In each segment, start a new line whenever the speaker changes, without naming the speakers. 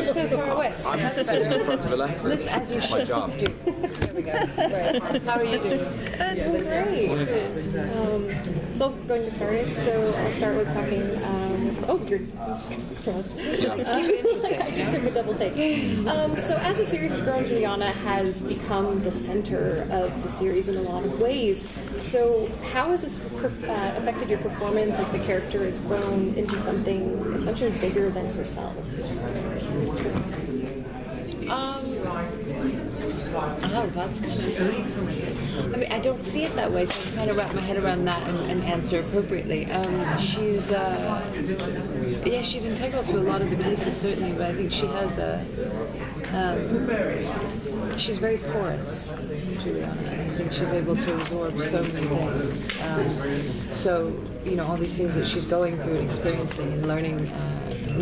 about
You're so far away.
I'm sitting in front of Alexa.
Listen, as you
It's my
should
job.
do. There we go. Right. How are you doing?
Doing great. So going to get started. So I'll start with talking. You're trust.
Yeah.
Let's keep it interesting.
I just took a double take. So as the series has grown, Juliana has become the center of the series in a lot of ways. So how has this affected your performance as the character has grown into something essentially bigger than herself?
That's kind of. I mean, I don't see it that way, so I'm trying to wrap my head around that and answer appropriately. She's integral to a lot of the pieces, certainly, but I think she has she's very porous, Juliana. I think she's able to absorb so many things. All these things that she's going through and experiencing and learning,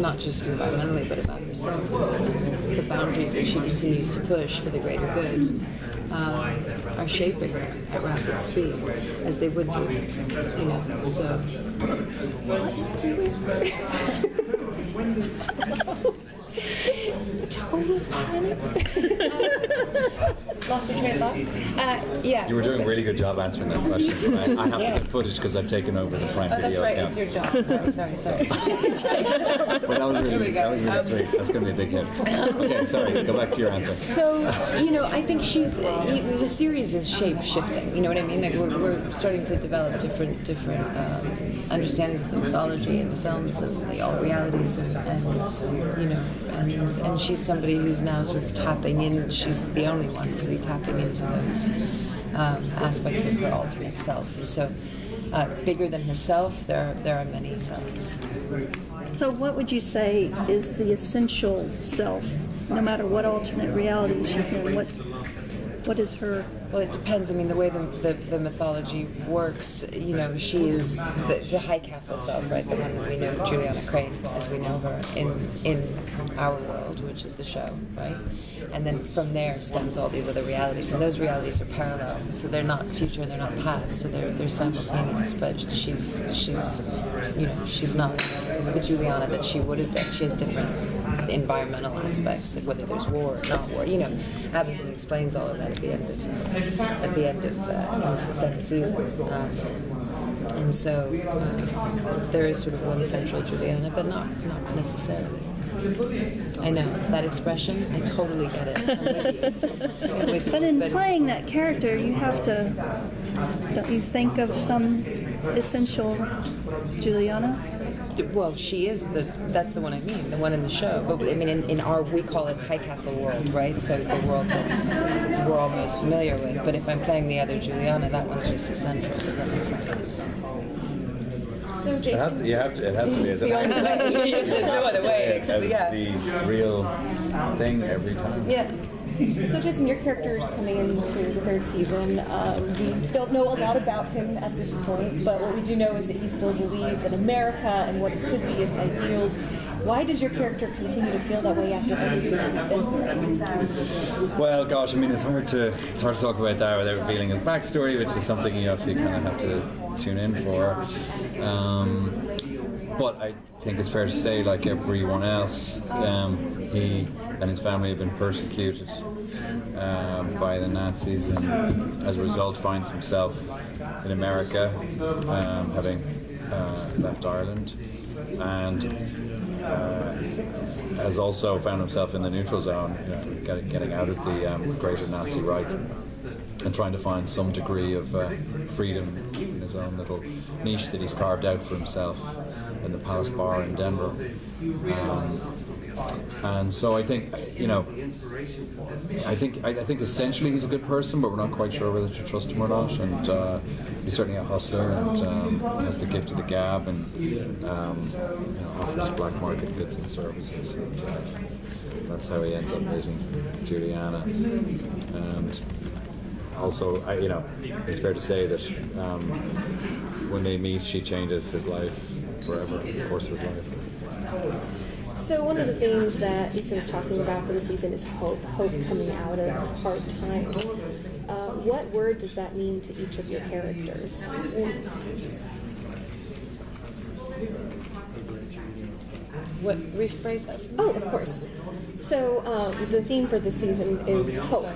not just environmentally, but about herself, the boundaries that she continues to push for the greater good, are shaping her at rapid speed, as they would do, so.
Total panic. Lost my train of thought. Yeah.
You were doing a really good job answering that question. I have to get footage because I've taken over the Prime Video account.
That's right, it's your job. Sorry.
But that was really sweet. That's going to be a big hit. Okay, sorry. Go back to your answer.
So, I think the series is shape-shifting, you know what I mean? Like we're starting to develop different understandings of the mythology and the films and the all realities and she's somebody who's now sort of tapping in, she's the only one really tapping into those aspects of her alternate self. And so, bigger than herself, there are many selves.
So what would you say is the essential self, no matter what alternate reality she's in? What is her?
Well, it depends. I mean, the way the mythology works, she is the high castle self, right? The one that we know, Juliana Crain, as we know her in our world, which is the show, right? And then from there stems all these other realities, and those realities are parallel, so they're not future and they're not past, so they're simultaneous. But she's not the Juliana that she would have been. She has different environmental aspects, like whether there's war or not war. Abinson explains all of that at the end of the second season. And so there is sort of one central Juliana, but not necessarily. I know that expression. I totally get it. I'm with you.
But in playing that character, you have to, don't you think of some essential Juliana?
Well, she is that's the one I mean, the one in the show. But I mean, in our, we call it High Castle world, right? So the world that we're all most familiar with. But if I'm playing the other Juliana, that one's just essential. Does that make sense?
So Jason,
It has to be as
the only way. There's no other way.
as the real thing every time.
Yeah.
So Jason, your character is coming into the third season. We still don't know a lot about him at this point, but what we do know is that he still believes in America and what it could be, its ideals. Why does your character continue to feel that way after everything that he's been through?
Well, gosh, I mean, it's hard to talk about that without revealing his backstory, which is something you obviously kind of have to tune in for. But I think it's fair to say, like everyone else, he and his family have been persecuted by the Nazis, and as a result finds himself in America, having left Ireland, and has also found himself in the neutral zone, getting out of the greater Nazi Reich, and trying to find some degree of freedom in his own little niche that he's carved out for himself in the Palace Bar in Denver. And so I think, I think essentially he's a good person, but we're not quite sure whether to trust him or not. And he's certainly a hustler, and has the gift of the gab, and offers black market goods and services. And that's how he ends up meeting Juliana. And also, it's fair to say that when they meet, she changes his life forever, the course of his life.
So one of the things that Issa was talking about for the season is hope coming out of hard times. What word does that mean to each of your characters?
What rephrase that?
Oh, of course. So the theme for this season is hope,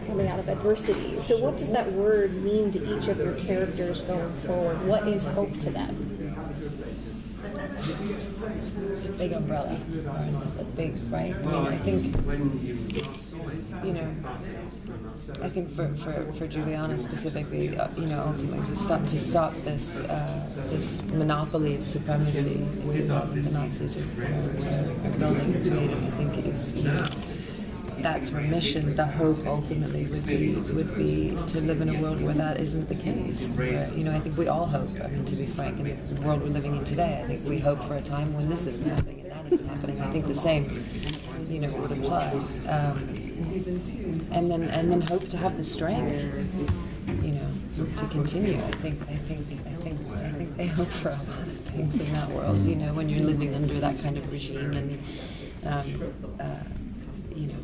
coming out of adversity. So what does that word mean to each of your characters going forward? What is hope to them?
It's a big umbrella. It's a big, right? I mean, I think, you know, I think for Juliana specifically, you know, ultimately to stop this this monopoly of supremacy the Nazis are building and creating, I think is, you know, that's her mission. The hope ultimately would be to live in a world where that isn't the case. Where, you know, I think we all hope. I mean, to be frank, in the world we're living in today, I think we hope for a time when this isn't happening and that isn't happening. I think the same, you know, would apply. And then hope to have the strength, you know, to continue. I think they hope for a lot of things in that world. You know, when you're living under that kind of regime and. You know,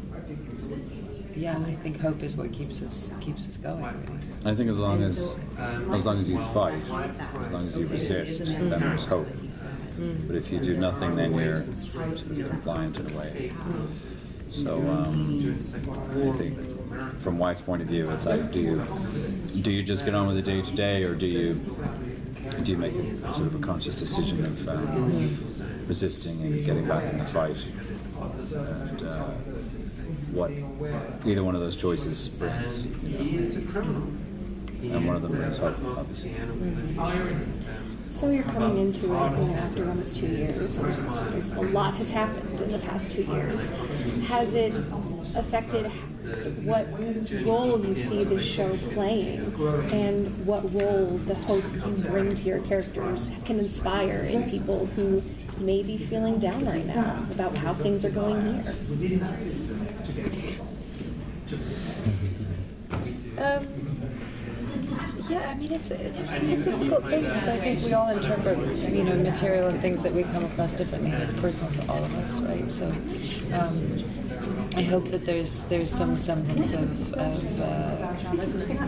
yeah, I think hope is what keeps us going. Really.
I think as long as you fight, as long as you resist, then there's hope. But if you do nothing, then you're sort of compliant in a way. So I think from Wyatt's point of view, it's like, do you just get on with the day to day, or do you make a sort of a conscious decision of resisting and getting back in the fight? And what either one of those choices brings, you know, and one of them brings hope, obviously.
So you're coming into it, you know, after almost 2 years. A lot has happened in the past 2 years. Has it affected what role you see this show playing, and what role the hope you bring to your characters can inspire in people who may be feeling down right now about how things are going here?
Yeah, I mean, it's a difficult thing because I think we all interpret, you know, material and things that we come across differently, and it's personal to all of us, right? So I hope that there's some semblance of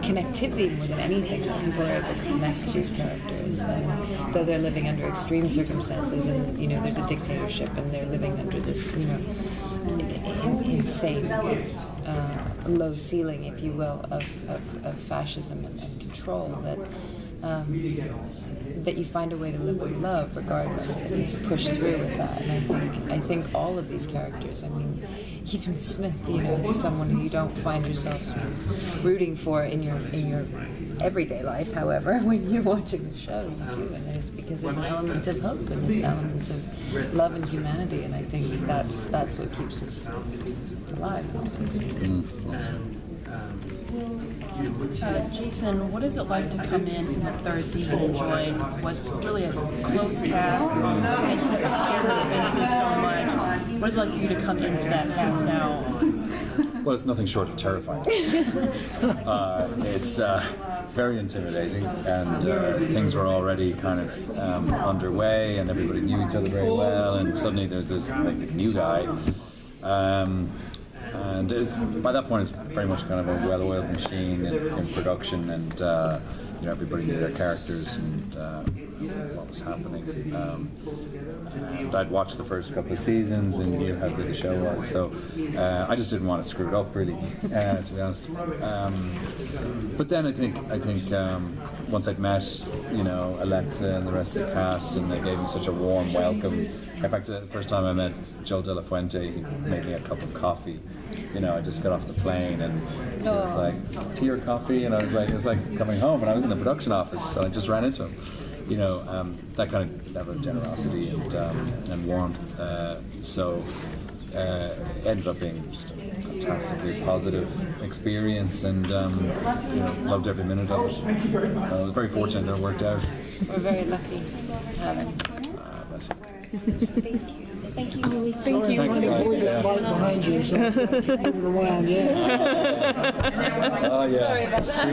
connectivity more than anything, that people are able to connect to these characters, though they're living under extreme circumstances, and, you know, there's a dictatorship, and they're living under this, you know, insane low ceiling, if you will, of fascism and control, that you find a way to live with love regardless, that you push through with that. And I think all of these characters, I mean, even Smith, you know, is someone who you don't find yourself rooting for in your everyday life. However, when you're watching the show, you do, and because there's an element of hope and there's elements of love and humanity, and I think that's what keeps us alive.
Jason, what is it like to come in the third season and join what's really a close cast and it's cameras eventually so much? What is it like for you to come into that cast now?
Well, it's nothing short of terrifying. It's very intimidating, and things were already kind of underway, and everybody knew each other very well, and suddenly there's this new guy. And by that point, it's very much kind of a well-oiled machine in production, and you know, everybody knew their characters and what was happening. And I'd watched the first couple of seasons and knew how good the show was, so I just didn't want to screw it up, really, to be honest. But then I think once I'd met, you know, Alexa and the rest of the cast, and they gave me such a warm welcome. In fact, the first time I met Joe De La Fuente, he made me a cup of coffee. You know, I just got off the plane, and he was like, "Tea or coffee?" And I was like, it was like coming home, and I was in the production office, so I just ran into him. You know, that kind of level of generosity and warmth. So it ended up being just a fantastically positive experience, and you know, loved every minute of it. I was very fortunate that it worked out.
We're very lucky to have it.
Thank you.
Thank you.
Thanks, guys. Yeah.
Behind you, so moving around, yeah.
Oh, yeah.
Sorry about that.